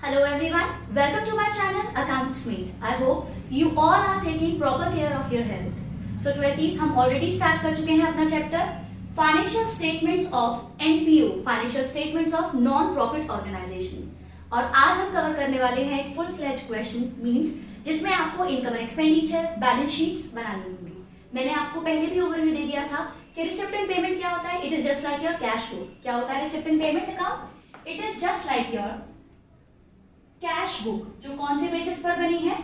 Hello everyone, welcome to my channel Accountsmate. I hope you all are taking proper care of your health. So 12th हम already start कर चुके हैं अपना chapter financial statements of NPO, financial statements of non profit organisation. और आज हम cover करने वाले हैं एक फुल फ्लेज क्वेश्चन मींस जिसमें आपको income and expenditure balance sheets बनानी होंगी। मैंने आपको पहले भी ओवरव्यू दे दिया था कि रिसिप्ट एंड पेमेंट क्या होता है। It is just like your cash flow. क्या होता है receipt and payment account? It is just like your cash book, जो कौन से बेसिस पर बनी है?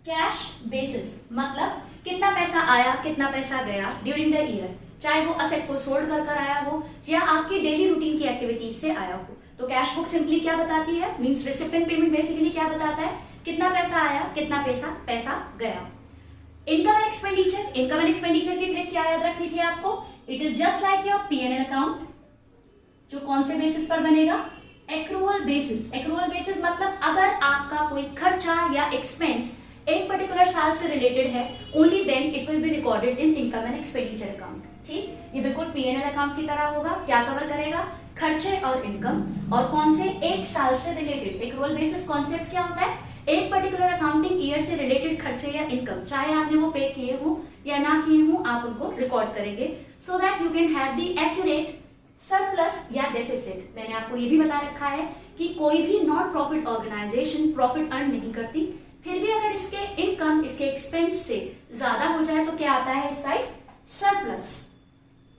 कैश बेसिस, मतलब कितना पैसा आया कितना पैसा गया ड्यूरिंग द ईयर, चाहे वो असेट को सोल्ड कर आया हो या आपकी डेली रूटीन की एक्टिविटीज से आया हो। तो कैश बुक सिंपली क्या बताती है? Means receipt and payment basically क्या बताता है? कितना पैसा आया कितना पैसा गया। Income and expenditure, income and expenditure की ट्रिक क्या याद रखनी थी आपको? It is just like your PNL account, जो कौन से बेसिस पर बनेगा? Accrual basis. एक्रूअल बेसिस मतलब अगर आपका कोई खर्चा या एक्सपेंस एक पर्टिकुलर साल से रिलेटेड है, only then it will be recorded in income and expenditure account. ठीक, ये बिल्कुल पीएनएल अकाउंट की तरह होगा। क्या कवर करेगा? खर्चे और इनकम, और कौन से? एक साल से रिलेटेड। एक्रूअल बेसिस कॉन्सेप्ट क्या होता है? एक पर्टिकुलर अकाउंटिंग ईयर से रिलेटेड खर्चे या इनकम, चाहे आपने वो पे किए हो या ना किए हो, आप उनको रिकॉर्ड करेंगे so that you can have the accurate surplus या डेफिसिट। मैंने आपको ये भी बता रखा है कि कोई भी non profit organisation profit earn नहीं करती, फिर भी अगर इसके इनकम इसके एक्सपेंस से ज्यादा हो जाए तो क्या आता है इस साइड? सरप्लस।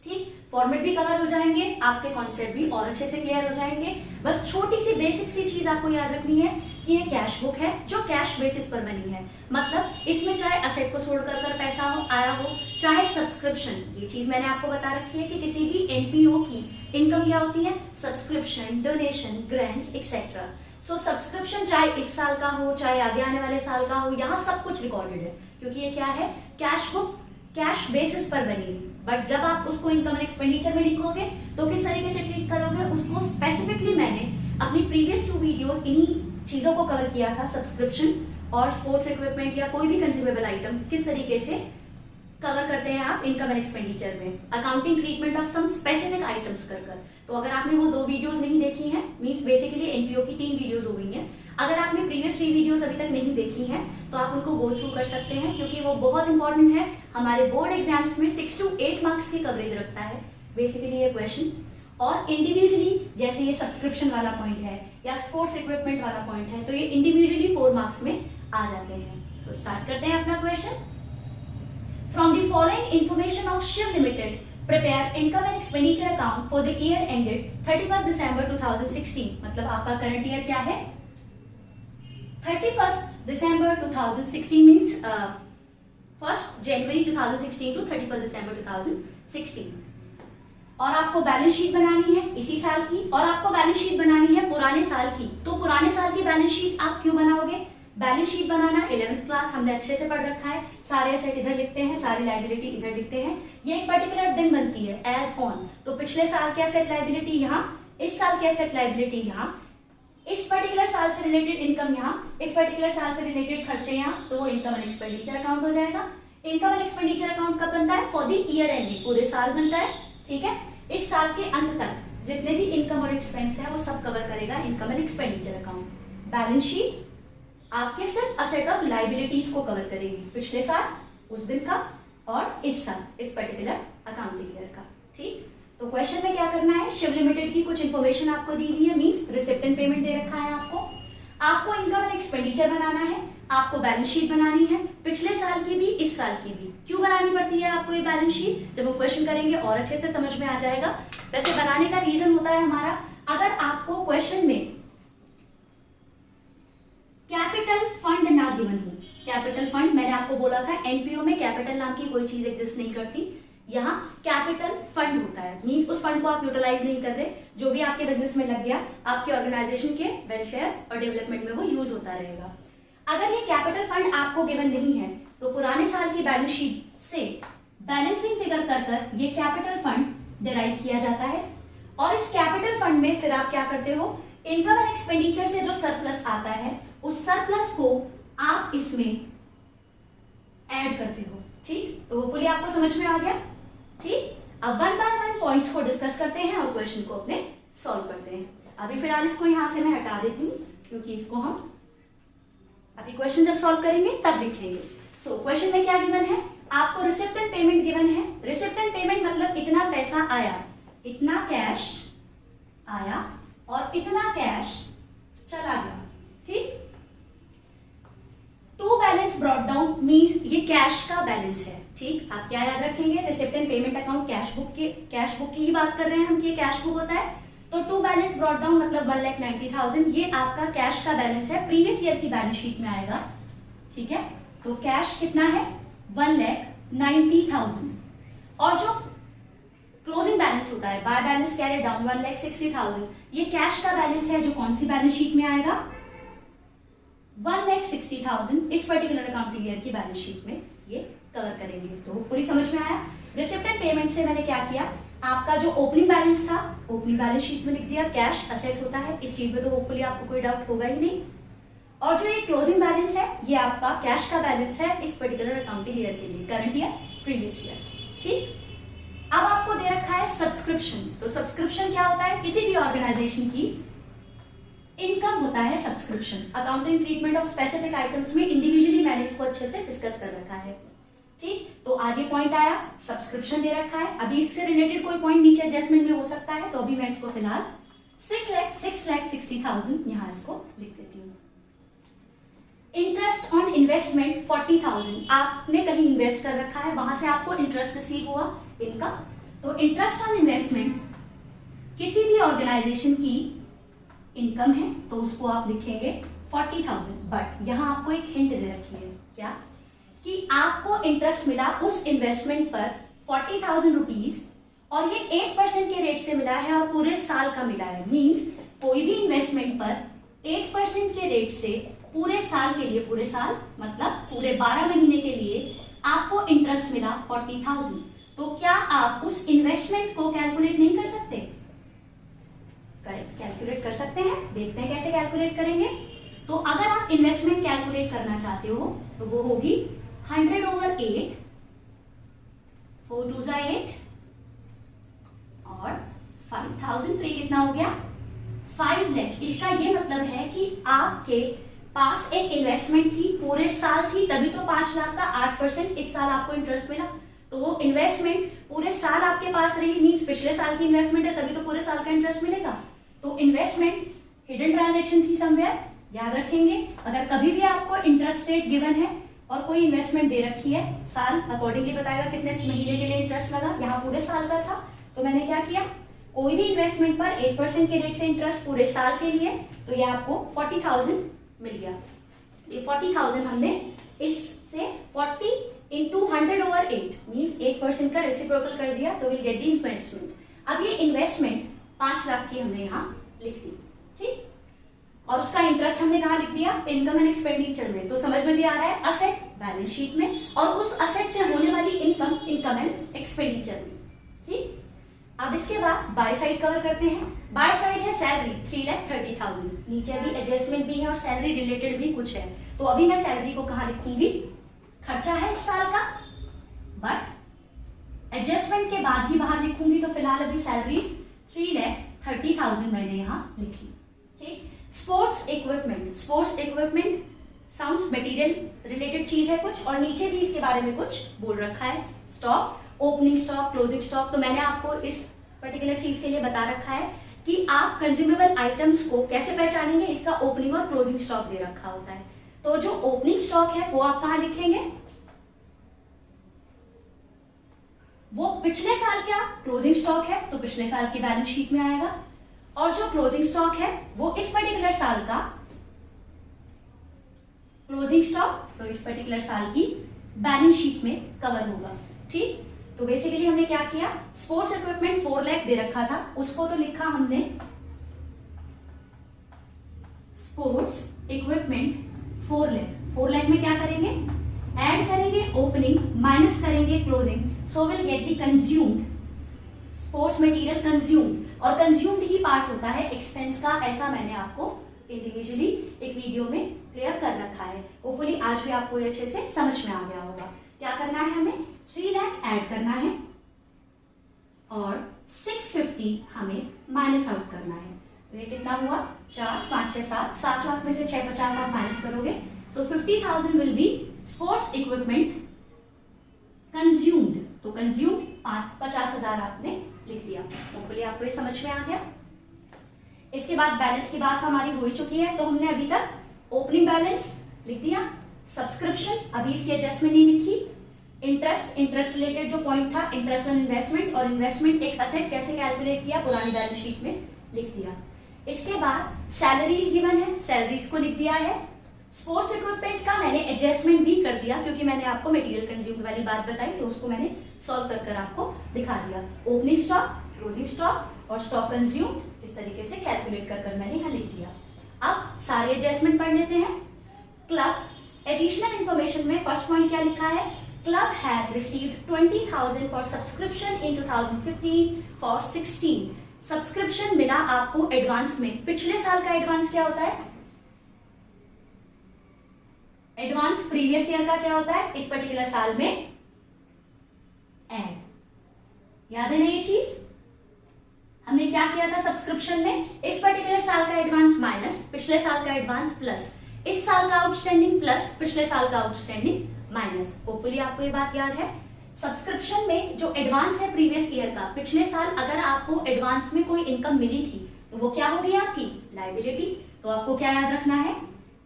ठीक, फॉर्मेट भी कवर हो जाएंगे, आपके कॉन्सेप्ट भी और अच्छे से क्लियर हो जाएंगे। बस छोटी सी बेसिक सी चीज आपको याद रखनी है कि ये कैश बुक है जो कैश बेसिस पर बनी है, मतलब इसमें चाहे असेट को सोल्ड कर पैसा आया हो, चाहे सब्सक्रिप्शन। ये चीज मैंने आपको बता रखी है कि किसी भी एनपीओ की इनकम क्या होती है? Subscription, donation, grants etcetera. So subscription चाहे इस साल का हो चाहे आगे आने वाले साल का हो, यहाँ सब कुछ रिकॉर्डेड है क्योंकि ये क्या है? कैश बुक कैश बेसिस पर बनेगी। बट जब आप उसको इनकम एंड एक्सपेंडिचर में लिखोगे तो किस तरीके से ट्रीट करोगे उसको? स्पेसिफिकली मैंने अपनी प्रीवियस 2 वीडियोस इन्हीं चीजों को कवर किया था, सब्सक्रिप्शन और स्पोर्ट्स इक्विपमेंट या कोई भी कंज्यूमेबल आइटम किस तरीके से कवर करते हैं आप इनकम एंड एक्सपेंडिचर में, accounting treatment of some specific items कर। तो अगर आपने वो 2 वीडियोस नहीं देखी हैं, मींस बेसिकली एनपीओ की 3 वीडियोस हो गई हैं, अगर आपने प्रीवियस 3 वीडियोस अभी तक नहीं देखी हैं तो आप उनको गो थ्रू कर सकते हैं क्योंकि वो बहुत इंपॉर्टेंट है। हमारे बोर्ड एग्जाम्स में 6 to 8 मार्क्स की कवरेज रखता है बेसिकली ये क्वेश्चन। और इंडिविजुअली जैसे ये सब्सक्रिप्शन वाला पॉइंट है या स्पोर्ट्स इक्विपमेंट वाला पॉइंट है तो ये इंडिविजुअली 4 मार्क्स में आ जाते हैं। सो स्टार्ट करते हैं अपना question. From the following information of Shiv limited prepare income and expenditure account for the year ended 31 December 2016। मतलब आपका करंट ईयर क्या है? 31 December 2016 means 1 January 2016 to 31 December 2016। और आपको बैलेंस शीट बनानी है इसी साल की, और आपको बैलेंस शीट बनानी है पुराने साल की। तो पुराने साल की बैलेंस शीट आप क्यों बनाओगे? बैलेंस शीट बनाना 11th क्लास हमने अच्छे से पढ़ रखा है। सारे एसेट इधर लिखते हैं, सारी लायबिलिटी इधर लिखते हैं। ये एक पर्टिकुलर दिन बनती है एज ऑन। तो पिछले साल के एसेट लायबिलिटी यहाँ, इस साल के एसेट लायबिलिटी यहाँ, इस पर्टिकुलर साल से रिलेटेड इनकम यहाँ, इस पर्टिकुलर साल से रिलेटेड खर्चे यहाँ, तो इनकम एंड एक्सपेंडिचर अकाउंट हो जाएगा। इनकम एंड एक्सपेंडिचर अकाउंट कब बनता है? फॉर द ईयर एंडिंग, पूरे साल बनता है। ठीक है, इस साल के अंत तक जितने भी इनकम और एक्सपेंस है वो सब कवर करेगा income and expenditure account. Balance sheet आपके सिर्फ असेट और लायबिलिटीज को कवर करेगी, पिछले साल, उस दिन का, और इस साल, इस पर्टिकुलर अकाउंटिंग ईयर का। ठीक, तो क्वेश्चन में क्या करना है? शिव लिमिटेड की कुछ इंफॉर्मेशन आपको दी हुई है, मींस रिसिप्ट एंड पेमेंट दे रखा है आपको इनकम एंड एक्सपेंडिचर बनाना है, आपको बैलेंस शीट बनानी है, पिछले साल की भी इस साल की भी। क्यों बनानी पड़ती है आपको ये बैलेंस शीट? जब हम क्वेश्चन करेंगे और अच्छे से समझ में आ जाएगा। वैसे बनाने का रीजन होता है हमारा, अगर आपको क्वेश्चन में कैपिटल फंड ना गिवन हो, कैपिटल फंड मैंने आपको बोला था एनपीओ में कैपिटल नाम की कोई चीज एग्जिस्ट नहीं करती, यहाँ कैपिटल फंड होता है, मींस उस फंड को आप यूटिलाइज नहीं कर रहे, जो भी आपके बिजनेस में लग गया आपके ऑर्गेनाइजेशन के वेलफेयर और डेवलपमेंट में वो यूज होता रहेगा। अगर ये कैपिटल फंड आपको गिवन नहीं है तो पुराने साल की बैलेंस शीट से बैलेंसिंग फिगर कर ये कैपिटल फंड डिराइव किया जाता है, और इस कैपिटल फंड में फिर आप क्या करते हो? इनकम एंड एक्सपेंडिचर से जो सरप्लस आता है उस सरप्लस को आप इसमें ऐड करते हो। ठीक, तो होपफुली आपको समझ में आ गया। ठीक, अब 1 by 1 पॉइंट्स को डिस्कस करते हैं और क्वेश्चन को अपने सॉल्व करते हैं। अभी फिलहाल इसको यहां से मैं हटा देती हूँ क्योंकि इसको हम अभी क्वेश्चन जब सॉल्व करेंगे तब लिखेंगे। सो क्वेश्चन में क्या गिवन है, आपको रिसिप्ट एंड पेमेंट गिवन है। रिसिप्ट एंड पेमेंट मतलब इतना पैसा आया, इतना कैश आया और इतना कैश चला गया, ठीक। To balance brought down means ये कैश का बैलेंस है, ठीक। आप क्या याद रखेंगे, receipt and payment account cash book की ही बात कर रहे हैं हम कि ये कैश बुक होता है। तो टू बैलेंस ब्रॉट डाउन मतलब 1,90,000 ये आपका कैश का बैलेंस है, प्रीवियस ईयर की बैलेंस शीट में आएगा, ठीक है। तो कैश कितना है 1,90,000 और जो क्लोजिंग बैलेंस होता है बाय बैलेंस कैरी डाउन 1,60,000 ये कैश का बैलेंस है जो कौन सी बैलेंस शीट में आएगा 1,60,000 इस पर्टिकुलर अकाउंटिंग ईयर की बैलेंस शीट में ये कवर करेंगे। तो पूरी समझ में आया। रिसिप्ट एंड पेमेंट से मैंने क्या किया, आपका जो ओपनिंग बैलेंस था ओपनिंग बैलेंस शीट में लिख दिया, कैश असेट होता है इस चीज में तो होपफुली आपको कोई डाउट होगा ही नहीं। और जो ये क्लोजिंग बैलेंस है ये आपका कैश का बैलेंस है इस पर्टिकुलर अकाउंटिंग ईयर के लिए, करंट ईयर प्रीवियस ईयर, ठीक। अब आपको दे रखा है सब्सक्रिप्शन। तो सब्सक्रिप्शन क्या होता है, किसी भी ऑर्गेनाइजेशन की इनकम होता है subscription. Accounting treatment of specific items में इंडिविजुअली मैंने इसको अच्छे से डिस्कस कर रखा है, ठीक। तो आज ये पॉइंट आया, सब्सक्रिप्शन दे रखा है। अभी इससे रिलेटेड कोई पॉइंट नीचे एडजस्टमेंट में हो सकता है, तो अभी मैं इसको फिलहाल 6,60,000 यहां इसको लिख देती हूँ। इंटरेस्ट ऑन इन्वेस्टमेंट 40,000 आपने कहीं इन्वेस्ट कर रखा है, वहां से आपको इंटरेस्ट रिसीव हुआ इनकम। तो इंटरेस्ट ऑन इन्वेस्टमेंट किसी भी ऑर्गेनाइजेशन की इनकम है तो उसको आप लिखेंगे 40,000। बट यहां आपको एक हिंट दे रखी है, क्या कि आपको इंटरेस्ट मिला उस इन्वेस्टमेंट पर 40,000 रुपीज और ये 8% के रेट से मिला है और पूरे साल का मिला है। मींस कोई भी इन्वेस्टमेंट पर 8% के रेट से पूरे साल के लिए, पूरे साल मतलब पूरे 12 महीने के लिए आपको इंटरेस्ट मिला 40,000। तो क्या आप उस इन्वेस्टमेंट को कैलकुलेट नहीं कर सकते? करेक्ट, कैलकुलेट कर सकते हैं। देखते हैं कैसे कैलकुलेट करेंगे। तो अगर आप इन्वेस्टमेंट कैलकुलेट करना चाहते हो तो वो होगी 100/8, 4 2 8 और 5,000, तो ये कितना हो गया 5 लाख। इसका ये मतलब है कि आपके पास एक इन्वेस्टमेंट थी, पूरे साल थी, तभी तो 5 लाख का 8% इस साल आपको इंटरेस्ट मिला। तो वो इन्वेस्टमेंट पूरे साल आपके पास रही, मींस पिछले साल की इन्वेस्टमेंट है, तभी तो पूरे साल का इंटरेस्ट मिलेगा। तो इन्वेस्टमेंट हिडन ट्रांजैक्शन थी समवेयर, याद रखेंगे। अगर कभी भी आपको इंटरेस्ट रेट गिवन है और कोई इन्वेस्टमेंट दे रखी है, साल अकॉर्डिंगली बताएगा कितने महीने के लिए इंटरेस्ट लगा, यहाँ पूरे साल का था। तो मैंने क्या किया, कोई भी इन्वेस्टमेंट पर 8% के रेट से इंटरेस्ट पूरे साल के लिए, तो ये आपको 40,000 मिल गया। ये 40,000 हमने इससे 40 into 100/8 मींस 8% का रेसिप्रोकल कर दिया, तो विल गेट द इन्वेस्टमेंट। अब ये इन्वेस्टमेंट 5 लाख की हमने यहाँ लिख दी, ठीक। और उसका इंटरेस्ट हमने कहाँ लिख दिया, इनकम एंड एक्सपेंडिचर में। तो समझ में भी आ रहा है, असेट बैलेंस शीट में और उस असेट से होने वाली इनकम एंड एक्सपेंडिचर में, ठीक। अब इसके बाद बाय साइड कवर करते हैं। बाय साइड है सैलरी 3,30,000, नीचे भी एडजस्टमेंट भी है और सैलरी रिलेटेड भी कुछ है। तो अभी मैं सैलरी को कहाँ लिखूंगी, खर्चा है इस साल का, बट एडजस्टमेंट के बाद ही बाहर लिखूंगी। तो फिलहाल अभी सैलरीज 3,30,000 मैंने यहाँ लिखी, ठीक। Sports equipment sounds material related चीज है कुछ, और नीचे भी इसके बारे में कुछ बोल रखा है। Stock, opening stock, closing stock. तो मैंने आपको इस पर्टिकुलर चीज के लिए बता रखा है कि आप कंज्यूमेबल आइटम्स को कैसे पहचानेंगे, इसका ओपनिंग और क्लोजिंग स्टॉक दे रखा होता है। तो जो ओपनिंग स्टॉक है वो आप कहां लिखेंगे, वो पिछले साल का क्लोजिंग स्टॉक है तो पिछले साल की बैलेंस शीट में आएगा, और जो क्लोजिंग स्टॉक है वो इस पर्टिकुलर साल का क्लोजिंग स्टॉक तो इस पर्टिकुलर साल की बैलेंस शीट में कवर होगा, ठीक। तो बेसिकली हमने क्या किया, स्पोर्ट्स इक्विपमेंट 4 लाख दे रखा था, उसको तो लिखा हमने स्पोर्ट्स इक्विपमेंट 4 लाख। 4 लाख में क्या करेंगे, ऐड करेंगे ओपनिंग माइनस करेंगे closing, so will get the consumed sports material consumed, और कंज्यूम्ड ही पार्ट होता है एक्सपेंस का। ऐसा मैंने आपको इंडिविजुअली एक वीडियो में क्लियर कर रखा है। होपफुली आज भी आपको अच्छे से समझ में आ गया होगा। क्या करना है, हमें 3 लाख ऐड करना है और 650 हमें माइनस आउट करना है। तो ये कितना हुआ 4, 5, 6, 7, 7 लाख में से 650 आप माइनस करोगे, सो 50,000 will be sports equipment consumed. तो कंज्यूम्ड 50,000 आपने लिख दिया। होपफुली आपको ये समझ में आ गया। इसके बाद बैलेंस की बात हमारी हो ही चुकी है, तो हमने अभी तक ओपनिंग बैलेंस लिख दिया, सब्सक्रिप्शन अभी इसकी एडजस्टमेंट नहीं लिखी, इंटरेस्ट रिलेटेड जो पॉइंट था इंटरेस्ट ऑन इन्वेस्टमेंट, और इन्वेस्टमेंट एक असेट कैसे कैलकुलेट किया पुरानी बैलेंस शीट में लिख दिया। इसके बाद सैलरीज गिवन है, सैलरीज को लिख दिया है। स्पोर्ट्स इक्विपमेंट का मैंने एडजस्टमेंट भी कर दिया क्योंकि मैंने आपको मटेरियल कंज्यूम्ड वाली बात बताई, तो उसको मैंने सॉल्व कर आपको दिखा दिया। ओपनिंग स्टॉक, क्लोजिंग स्टॉक और स्टॉक कंज्यूम्ड इस तरीके से कैलकुलेट कर मैंने यहाँ लिख दिया। अब सारे एडजस्टमेंट पढ़ लेते हैं। क्लब एडिशनल इंफॉर्मेशन में फर्स्ट पॉइंट क्या लिखा है, club had received 20,000 for subscription in 2015 for 16। Subscription मिला आपको एडवांस में। पिछले साल का एडवांस क्या होता है, एडवांस प्रीवियस ईयर का क्या होता है, इस पर्टिकुलर साल में एड। याद है ना ये चीज, हमने क्या किया था सब्सक्रिप्शन में, इस पर्टिकुलर साल का एडवांस माइनस पिछले साल का एडवांस प्लस इस साल का आउटस्टैंडिंग प्लस पिछले साल का आउटस्टैंडिंग माइनस। होपफुली आपको ये बात याद है। सब्सक्रिप्शन में जो एडवांस है प्रीवियस ईयर का, पिछले साल अगर आपको एडवांस में कोई इनकम मिली थी तो वो क्या होगी आपकी लायबिलिटी। तो आपको क्या याद रखना है,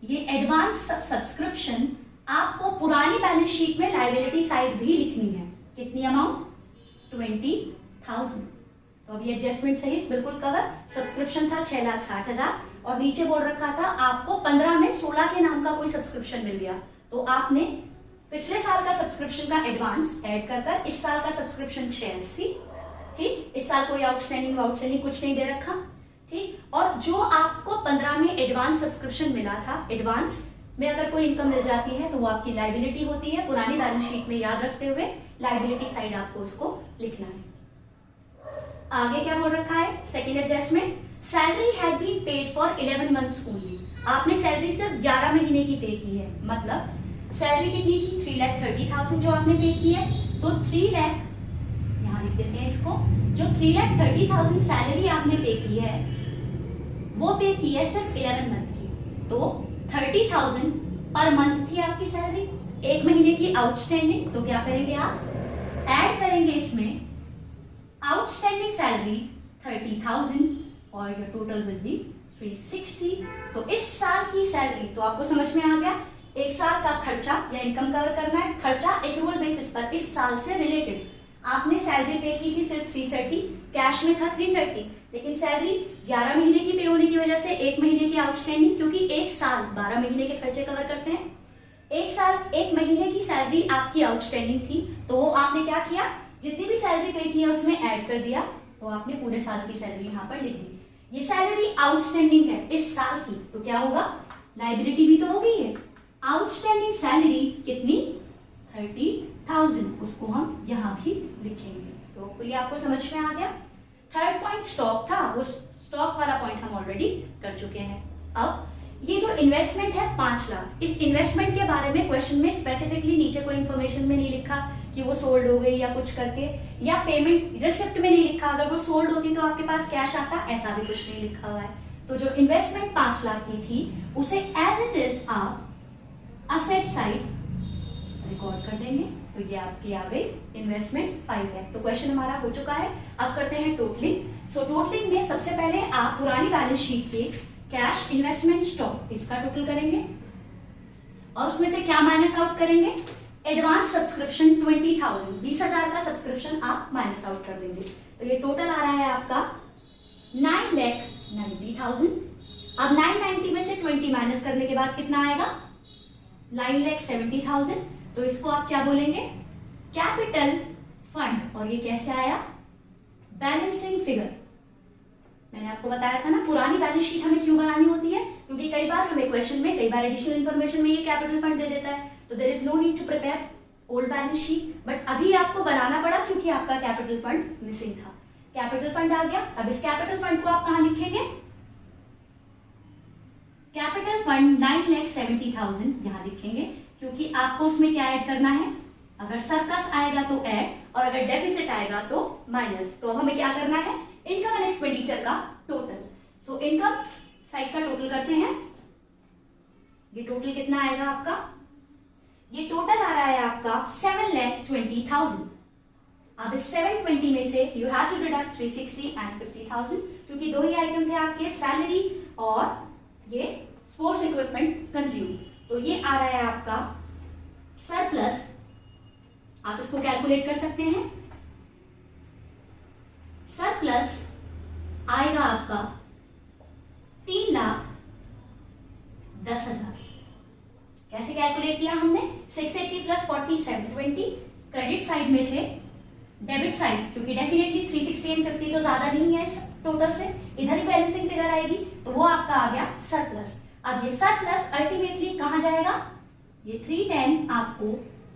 ये एडवांस सब्सक्रिप्शन आपको पुरानी बैलेंस शीट में लायबिलिटी साइड भी लिखनी है। कितनी अमाउंट 20,000। तो अभी एडजस्टमेंट सहित बिल्कुल कवर। सब्सक्रिप्शन था 6,60,000 और नीचे बोल रखा था आपको 15 में 16 के नाम का कोई सब्सक्रिप्शन मिल गया, तो आपने पिछले साल का सब्सक्रिप्शन का एडवांस ऐड कर इस साल का सब्सक्रिप्शन 86, ठीक, इस साल कोई आउटस्टैंडिंग कुछ नहीं दे रखा, ठीक। और जो आपको 15 में एडवांस सब्सक्रिप्शन मिला था, एडवांस में अगर कोई इनकम मिल जाती है तो वो आपकी लायबिलिटी होती है पुरानी बैलेंस शीट में। याद रखते हुए लायबिलिटी साइड आपको उसको लिखना है। आगे क्या बोल रखा है, second adjustment, salary had been paid for 11 months only. आपने सैलरी सिर्फ 11 महीने की पे की है, मतलब सैलरी कितनी थी 3,30,000 जो आपने पे की है, तो 3 लाख यहाँ लिख देते हैं इसको, जो 3,30,000 सैलरी आपने पे की है वो पे की है सिर्फ 11 मंथ की, तो 30,000 पर मंथ थी आपकी सैलरी, एक महीने की आउटस्टैंडिंग। तो क्या करेंगे आप, ऐड करेंगे इसमें आउटस्टैंडिंग सैलरी 30,000 और योर टोटल विल बी 360। तो इस साल की सैलरी, तो आपको समझ में आ गया, एक साल का खर्चा या इनकम कवर करना है, खर्चा एक्रूअल बेसिस पर इस साल से रिलेटेड। आपने सैलरी पे की थी सिर्फ 330, कैश में था 330, लेकिन सैलरी 11 महीने की पे होने की वजह से एक महीने की आउटस्टैंडिंग, क्योंकि एक साल 12 महीने के खर्चे कवर करते हैं, एक साल एक महीने की सैलरी आपकी आउटस्टैंडिंग थी, तो वो आपने क्या किया, जितनी भी सैलरी पे की है उसमें ऐड कर दिया, तो आपने पूरे साल की सैलरी यहाँ पर लिख दी। ये सैलरी आउटस्टैंडिंग है इस साल की, तो क्या होगा, लायबिलिटी भी तो हो गई है। आउटस्टैंडिंग सैलरी कितनी 30,000, उसको हम यहाँ भी लिखेंगे। तो फुली आपको समझ में आ गया। थर्ड पॉइंट स्टॉक था, वो स्टॉक वाला पॉइंट हम ऑलरेडी कर चुके हैं। अब ये जो इन्वेस्टमेंट है 5 लाख, इस इन्वेस्टमेंट के बारे में क्वेश्चन में स्पेसिफिकली नीचे कोई इन्फॉर्मेशन में नहीं लिखा कि वो सोल्ड हो गई या कुछ करके, या पेमेंट रिसिप्ट में नहीं लिखा अगर वो सोल्ड होती तो आपके पास कैश आता, ऐसा भी कुछ नहीं लिखा हुआ है। तो जो इन्वेस्टमेंट 5 लाख की थी उसे एज इट इज आप असेट साइड रिकॉर्ड कर देंगे, तो ये आपकी आ गई इन्वेस्टमेंट 5 लाख। तो क्वेश्चन हमारा हो चुका है। अब करते हैं टोटलिंग। सो टोटलिंग में सबसे पहले आप पुरानी बैलेंस शीट के कैश, इन्वेस्टमेंट, स्टॉक, इसका टोटल करेंगे और उसमें से क्या माइनस आउट करेंगे, एडवांस सब्सक्रिप्शन 20,000, 20,000 का सब्सक्रिप्शन आप माइनस आउट कर देंगे। तो ये टोटल आ रहा है आपका 9,90,000। अब 990 में से 20 माइनस करने के बाद कितना आएगा, 9,70,000। तो इसको आप क्या बोलेंगे, कैपिटल फंड। और ये कैसे आया, बैलेंसिंग फिगर। मैंने आपको बताया था ना पुरानी बैलेंस शीट हमें क्यों बनानी होती है, क्योंकि कई बार हमें क्वेश्चन में, कई बार एडिशनल इंफॉर्मेशन में ये कैपिटल फंड दे देता है, तो there is no need to prepare old balance sheet, but अभी आपको बनाना पड़ा क्योंकि आपका कैपिटल फंड मिसिंग था। कैपिटल फंड आ गया। अब इस कैपिटल फंड को आप कहां लिखेंगे, कैपिटल फंड 9,70,000 यहां लिखेंगे, क्योंकि आपको उसमें क्या ऐड करना है, अगर सरप्लस आएगा तो ऐड और अगर डेफिसिट आएगा तो माइनस। तो अब हमें क्या करना है, इनकम एंड एक्सपेंडिचर का टोटल। सो इनकम साइड का टोटल करते हैं। ये टोटल कितना आएगा आपका? ये टोटल आ रहा है आपका 7,20,000। अब इस 720 में से you have to deduct 360 and 50,000, क्योंकि दो ही आइटम थे आपके, सैलरी और ये स्पोर्ट्स इक्विपमेंट कंज्यूम। तो ये आ रहा है आपका सरप्लस, आप इसको कैलकुलेट कर सकते हैं। सरप्लस आएगा आपका 3,10,000। कैसे कैलकुलेट किया हमने? 680 प्लस 40 720, क्रेडिट साइड में से डेबिट साइड, क्योंकि डेफिनेटली 360 एंड 50 तो ज्यादा नहीं है इस टोटल से, इधर ही बैलेंसिंग फिगर आएगी, तो वो आपका आ गया सरप्लस। अब ये सरप्लस अल्टीमेटली कहां जाएगा? ये 310 आपको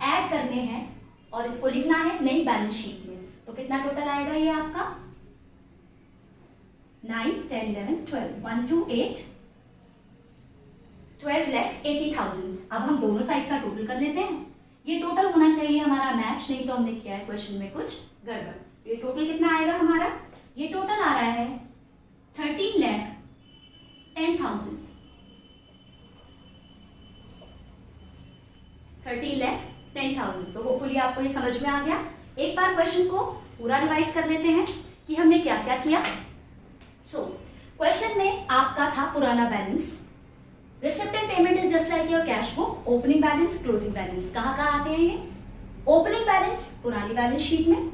ऐड करने हैं और इसको लिखना है नई बैलेंस शीट में। तो कितना टोटल आएगा ये आपका? 9, 10, 11, 12, 1, 2, 8, 12,80,000। अब हम दोनों साइड का टोटल कर लेते हैं। ये टोटल होना चाहिए हमारा मैच, नहीं तो हमने किया है क्वेश्चन में कुछ गड़बड़। ये टोटल कितना आएगा हमारा? ये टोटल आ रहा है 13,10,000। 13,10,000। तो होपफुली आपको ये समझ में आ गया। एक बार क्वेश्चन को पूरा रिवाइज कर लेते हैं कि हमने क्या क्या किया। सो क्वेश्चन में आपका था पुराना balance, receipt and payment is just like your cash book, opening balance, closing balance. कहां कहां आते हैं ये? ओपनिंग बैलेंस पुरानी बैलेंस शीट में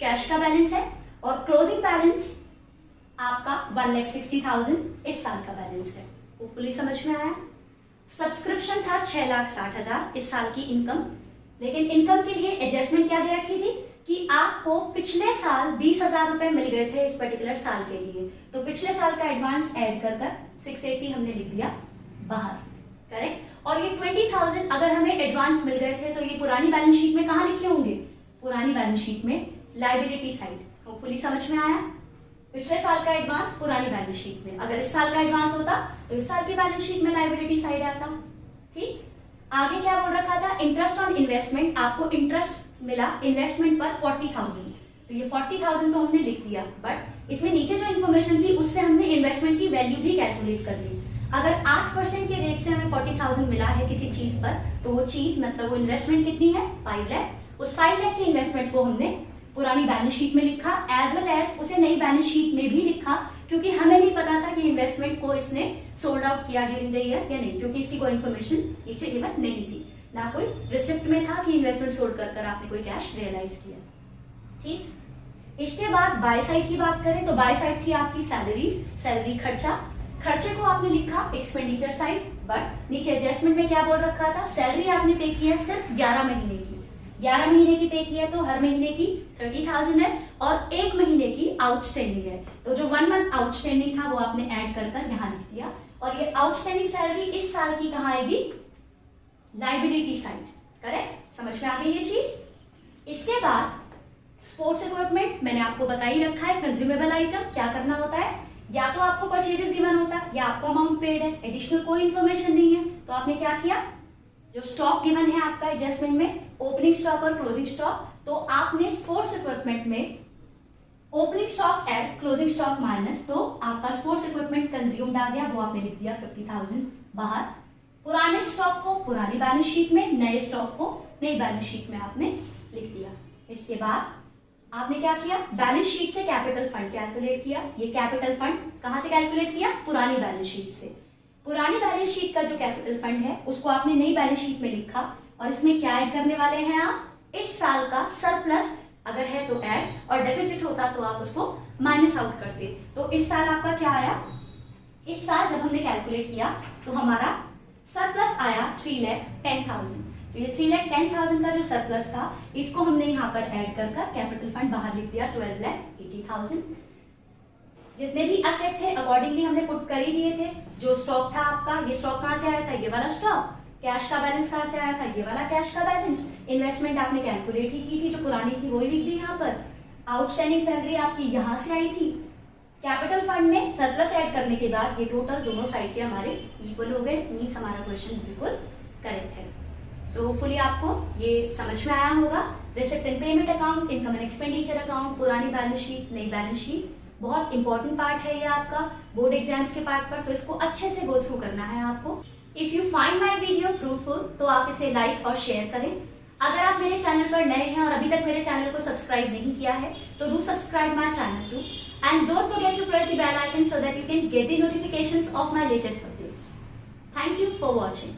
कैश का बैलेंस है, और क्लोजिंग बैलेंस आपका 1,60,000 इस साल का बैलेंस है। होपफुली समझ में आया। सब्सक्रिप्शन था 6,60,000 इस साल की इनकम, लेकिन इनकम के लिए एडजस्टमेंट क्या दे रखी थी कि आपको पिछले साल 20,000 रुपए मिल गए थे इस पर्टिकुलर साल के लिए, तो पिछले साल का एडवांस ऐड कर 680 हमने लिख दिया बाहर, करेक्ट। और ये 20,000 अगर हमें एडवांस मिल गए थे तो ये पुरानी बैलेंस शीट में कहां लिखे होंगे? पुरानी बैलेंस शीट में लायबिलिटी साइड। होपफुली समझ में आया। पिछले साल का एडवांस पुरानी बैलेंस शीट में, अगर इस साल का एडवांस होता तो इस साल की बैलेंस शीट में लायबिलिटी साइड आता। ठीक। आगे क्या बोल रखा था? इंटरेस्ट ऑन इन्वेस्टमेंट, आपको इंटरेस्ट मिला इन्वेस्टमेंट पर 40,000, तो ये 40,000 तो हमने लिख दिया, बट इसमें नीचे जो इन्फॉर्मेशन थी उससे हमने इन्वेस्टमेंट की वैल्यू भी कैलकुलेट कर ली। अगर 8% के रेट से हमें 40,000 मिला है किसी चीज पर, तो वो चीज मतलब वो इन्वेस्टमेंट कितनी है? 5 लाख। उस 5 लाख की इन्वेस्टमेंट को हमने पुरानी बैलेंस शीट में लिखा, एज वेल एज उसे नई बैलेंस शीट में भी लिखा, क्योंकि हमें नहीं पता था कि इन्वेस्टमेंट को इसने सोल्ड आउट किया ड्यूरिंग द ईयर या नहीं, क्योंकि इसकी कोई इन्फॉर्मेशन नीचे गिवन नहीं थी, ना कोई रिसिप्ट में था कि इन्वेस्टमेंट सोल्ड कर आपने कोई कैश रियलाइज किया। ठीक। इसके बाद बाय साइड की बात करें तो बाय साइड थी आपकी सैलरीज, सैलरी खर्चा, खर्चे को आपने लिखा एक्सपेंडिचर साइड, बट नीचे एडजस्टमेंट में क्या बोल रखा था? सैलरी आपने पे की है सिर्फ 11 महीने की, 11 महीने की पे की है, तो हर महीने की 30,000 है, और एक महीने की आउटस्टैंडिंग है, तो जो 1 मंथ आउटस्टैंडिंग था वो आपने ऐड कर यहाँ लिख दिया। और ये आउटस्टैंडिंग सैलरी इस साल की कहाँ आएगी? Liability side, correct. समझ में आ गई ये चीज। इसके बाद स्पोर्ट्स इक्विपमेंट मैंने आपको बता ही रखा है, कंज्यूमेबल आइटम। क्या करना होता है? या तो आपको परचेजेस गिवन होता है या आपको अमाउंट पेड है, एडिशनल कोई इन्फॉर्मेशन नहीं है, तो आपने क्या किया? जो स्टॉक गिवन है आपका एडजस्टमेंट में, ओपनिंग स्टॉक और क्लोजिंग स्टॉक, तो आपने स्पोर्ट्स इक्विपमेंट में opening stock add, closing stock minus, तो आपका स्पोर्ट्स इक्विपमेंट कंज्यूम्ड आ गया, वो आपने लिख दिया 50,000 बाहर। पुराने स्टॉक को पुरानी बैलेंस शीट में, नए स्टॉक को नई बैलेंस शीट में आपने लिख दिया। इसके बाद आपने क्या किया? बैलेंस शीट से कैपिटल फंड कैलकुलेट किया। ये कैपिटल फंड कहां से कैलकुलेट किया? पुरानी बैलेंस शीट से। पुरानी बैलेंस शीट का जो कैपिटल फंड है उसको आपने नई बैलेंस शीट में लिखा, और इसमें क्या ऐड करने वाले हैं आप? इस साल का सरप्लस अगर है तो ऐड, और डेफिसिट होता तो आप उसको माइनस आउट करते। तो इस साल आपका क्या आया? इस साल जब हमने कैलकुलेट किया तो हमारा सरप्लस आया 3,10,000। तो ये 3,10,000 का जो सरप्लस था इसको हमने यहाँ पर ऐड कर कैपिटल फंड बाहर लिख दिया 12,80,000। जितने भी असेट थे अकॉर्डिंगली हमने पुट कर ही दिए थे। जो स्टॉक था आपका, ये स्टॉक कहाँ से आया था? ये वाला स्टॉक। कैश का बैलेंस कहाँ से आया था? ये वाला कैश का बैलेंस। इन्वेस्टमेंट आपने कैलकुलेट ही की थी, जो पुरानी थी वही लिख दी यहाँ पर। आउटस्टैंडिंग सैलरी आपकी यहाँ से आई थी। कैपिटल फंड में सरप्लस ऐड करने के बाद ये टोटल दोनों साइड के हमारे इक्वल हो गए, मींस हमारा क्वेश्चन बिल्कुल करेक्ट है। सो होपफुली आपको ये समझ में आया होगा। Receipt and payment account, income and expenditure account, पुरानी बैलेंस शीट, नई बैलेंस शीट, बहुत इंपॉर्टेंट पार्ट है ये आपका बोर्ड एग्जाम्स के पार्ट पर, तो इसको अच्छे से गो थ्रू करना है आपको। If you find my video fruitful तो आप इसे लाइक और शेयर करें। अगर आप मेरे चैनल पर नए हैं और अभी तक मेरे चैनल को सब्सक्राइब नहीं किया है तो do subscribe my channel too, and don't forget to press the bell icon so that you can get the notifications of my latest updates. Thank you for watching.